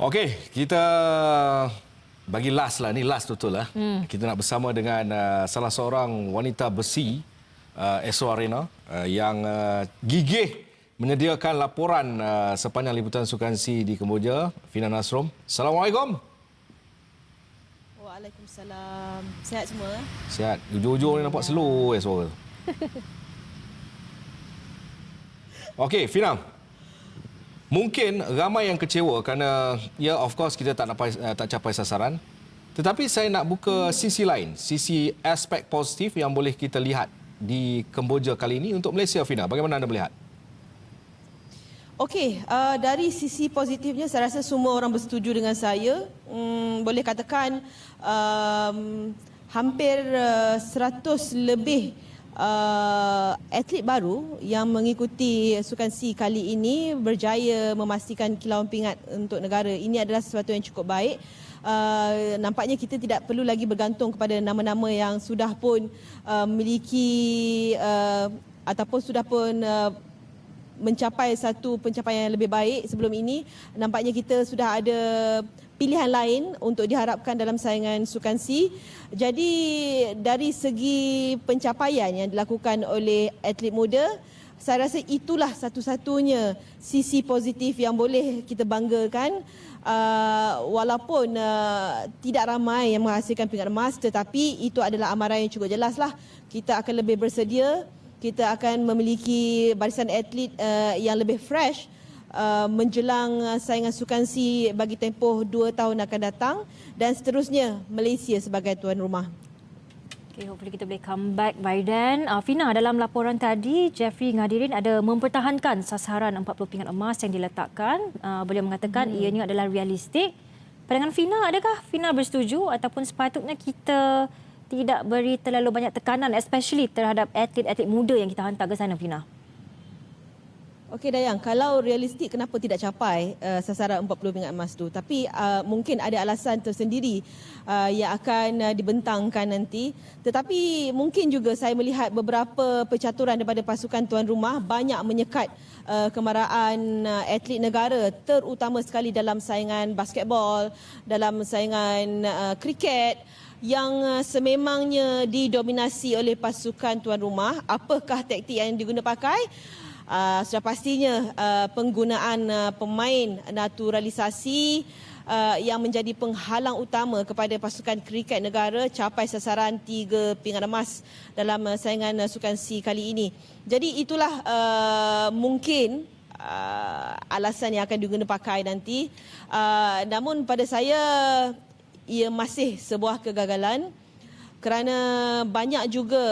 Okey, kita bagi last lah. Ni last betul lah. Kita nak bersama dengan salah seorang wanita besi Esso Arena yang gigih menyediakan laporan sepanjang liputan sukan C di Kemboja. Fina Nasrom. Assalamualaikum. Waalaikumsalam. Sihat semua? Sihat. Ujung-ujung ni nampak slow suara. Okey, Fina. Mungkin ramai yang kecewa kerana ya of course kita tak capai sasaran. Tetapi saya nak buka sisi lain, sisi aspek positif yang boleh kita lihat di Kemboja kali ini untuk Malaysia. Fina, bagaimana anda melihat? Okey, dari sisi positifnya saya rasa semua orang bersetuju dengan saya. Boleh katakan hampir 100 lebih atlet baru yang mengikuti Sukan C kali ini berjaya memastikan kilauan pingat untuk negara. Ini adalah sesuatu yang cukup baik. Nampaknya kita tidak perlu lagi bergantung kepada nama-nama yang sudah pun memiliki ataupun sudah pun mencapai satu pencapaian yang lebih baik sebelum ini. Nampaknya kita sudah ada pilihan lain untuk diharapkan dalam saingan Sukan C. Jadi dari segi pencapaian yang dilakukan oleh atlet muda, saya rasa itulah satu-satunya sisi positif yang boleh kita banggakan. Walaupun tidak ramai yang menghasilkan pingat emas, tetapi itu adalah amaran yang cukup jelas lah. Kita akan lebih bersedia, kita akan memiliki barisan atlet yang lebih fresh menjelang saingan Sukan C bagi tempoh 2 tahun akan datang, dan seterusnya Malaysia sebagai tuan rumah. Okay, hopefully kita boleh come back by then. Fina, dalam laporan tadi, Jeffrey Ngadirin ada mempertahankan sasaran 40 pingat emas yang diletakkan. Beliau mengatakan ianya adalah realistik. Pandangan Fina, adakah Fina bersetuju ataupun sepatutnya kita tidak beri terlalu banyak tekanan, especially terhadap atlet-atlet muda yang kita hantar ke sana, Fina? Okey Dayang, kalau realistik kenapa tidak capai sasaran 40 pingat emas tu? Tapi mungkin ada alasan tersendiri yang akan dibentangkan nanti. Tetapi mungkin juga saya melihat beberapa percaturan daripada pasukan tuan rumah banyak menyekat kemarahan atlet negara, terutama sekali dalam saingan basketball, dalam saingan kriket yang sememangnya didominasi oleh pasukan tuan rumah. Apakah taktik yang diguna pakai? Sudah pastinya penggunaan pemain naturalisasi yang menjadi penghalang utama kepada pasukan kriket negara capai sasaran 3 pingat emas dalam saingan Sukan C kali ini. Jadi itulah mungkin alasan yang akan diguna pakai nanti. Namun pada saya ia masih sebuah kegagalan, kerana banyak juga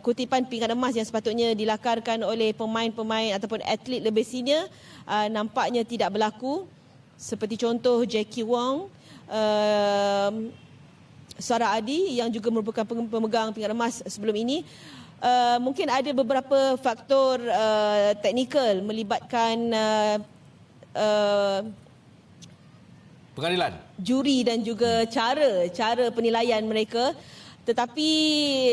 kutipan pingat emas yang sepatutnya dilakarkan oleh pemain-pemain ataupun atlet lebih senior nampaknya tidak berlaku. Seperti contoh Jackie Wong, Sarah Adi yang juga merupakan pemegang pingat emas sebelum ini. Mungkin ada beberapa faktor teknikal melibatkan Pengadilan, juri dan juga cara penilaian mereka. Tetapi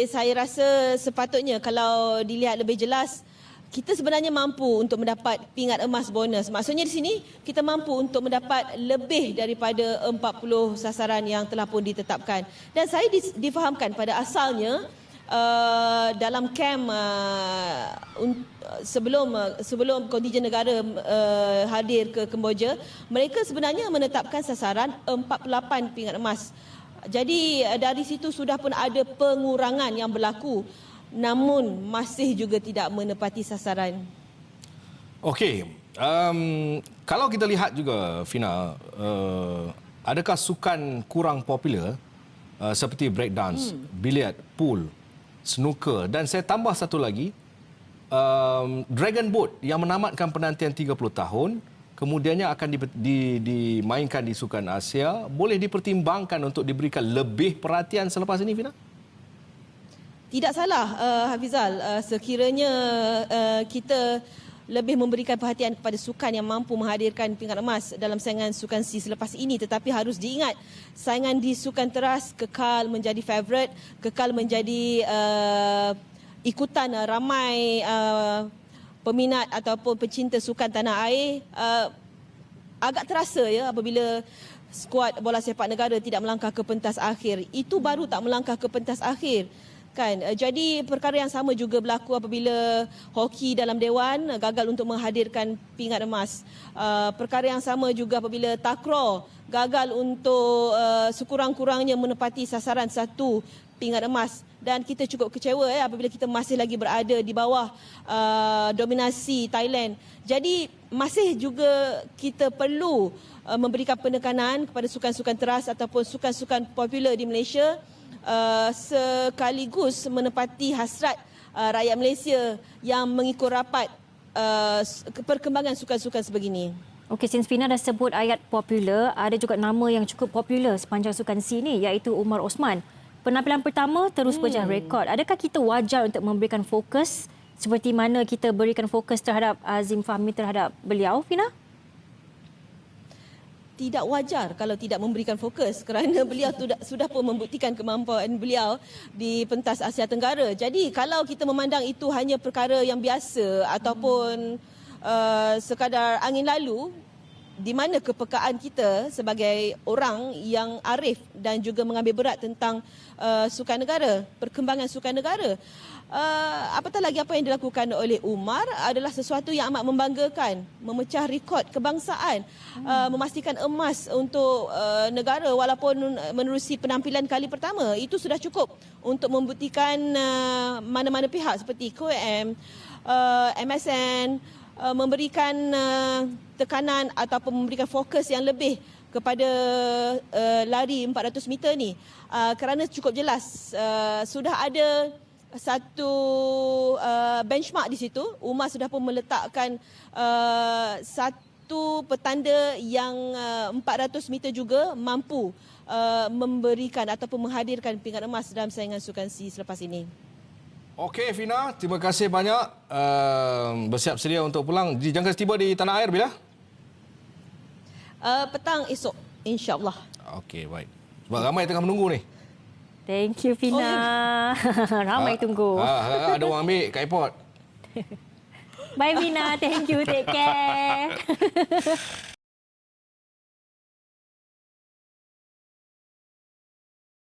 saya rasa sepatutnya kalau dilihat lebih jelas, kita sebenarnya mampu untuk mendapat pingat emas bonus. Maksudnya di sini kita mampu untuk mendapat lebih daripada 40 sasaran yang telah pun ditetapkan. Dan saya difahamkan pada asalnya dalam kem sebelum kontingen negara hadir ke Kemboja, mereka sebenarnya menetapkan sasaran 48 pingat emas. Jadi dari situ sudah pun ada pengurangan yang berlaku, namun masih juga tidak menepati sasaran. okey. Kalau kita lihat juga, Fina, adakah sukan kurang popular seperti breakdance, biliar, pool, snooker, dan saya tambah satu lagi, Dragon Boat yang menamatkan penantian 30 tahun, kemudiannya akan dimainkan di Sukan Asia, boleh dipertimbangkan untuk diberikan lebih perhatian selepas ini, Fina? Tidak salah, Hafizal. Sekiranya kita lebih memberikan perhatian kepada sukan yang mampu menghadirkan pingat emas dalam saingan Sukan C selepas ini. Tetapi harus diingat, saingan di sukan teras kekal menjadi favourite, kekal menjadi ikutan ramai peminat ataupun pecinta sukan tanah air. agak terasa ya apabila skuad bola sepak negara tidak melangkah ke pentas akhir. Itu baru tak melangkah ke pentas akhir. Kan, jadi perkara yang sama juga berlaku apabila hoki dalam dewan gagal untuk menghadirkan pingat emas. Perkara yang sama juga apabila takraw gagal untuk sekurang-kurangnya menepati sasaran 1 pingat emas. Dan kita cukup kecewa apabila kita masih lagi berada di bawah dominasi Thailand. Jadi masih juga kita perlu memberikan penekanan kepada sukan-sukan teras ataupun sukan-sukan popular di Malaysia, sekaligus menepati hasrat rakyat Malaysia yang mengikut rapat perkembangan sukan-sukan sebegini. Okey, since Fina dah sebut ayat popular, ada juga nama yang cukup popular sepanjang sukan C ni, iaitu Umar Osman. Penampilan pertama terus pecah rekod. Adakah kita wajar untuk memberikan fokus seperti mana kita berikan fokus terhadap Azim Fahmi terhadap beliau, Fina? Tidak wajar kalau tidak memberikan fokus kerana beliau sudah pun membuktikan kemampuan beliau di pentas Asia Tenggara. Jadi kalau kita memandang itu hanya perkara yang biasa ataupun sekadar angin lalu, di mana kepekaan kita sebagai orang yang arif dan juga mengambil berat tentang sukan negara, perkembangan sukan negara. Apatah lagi apa yang dilakukan oleh Umar adalah sesuatu yang amat membanggakan, memecah rekod kebangsaan, memastikan emas untuk negara walaupun menerusi penampilan kali pertama. Itu sudah cukup untuk membuktikan mana-mana pihak seperti KOM, MSN memberikan tekanan ataupun memberikan fokus yang lebih kepada lari 400 meter ni, kerana cukup jelas sudah ada satu benchmark di situ. Umar sudah pun meletakkan satu petanda yang 400 meter juga mampu memberikan ataupun menghadirkan pingat emas dalam saingan sukan C selepas ini. Okey Fina, terima kasih banyak. Bersiap sedia untuk pulang. Dijangka tiba di tanah air bila? Petang esok, insya-Allah. Okey, baik. Sebab ramai tengah menunggu ni. Thank you, Fina. Ramai tunggu. Ada orang ambil kat airport. Bye, Fina. Thank you. Take care.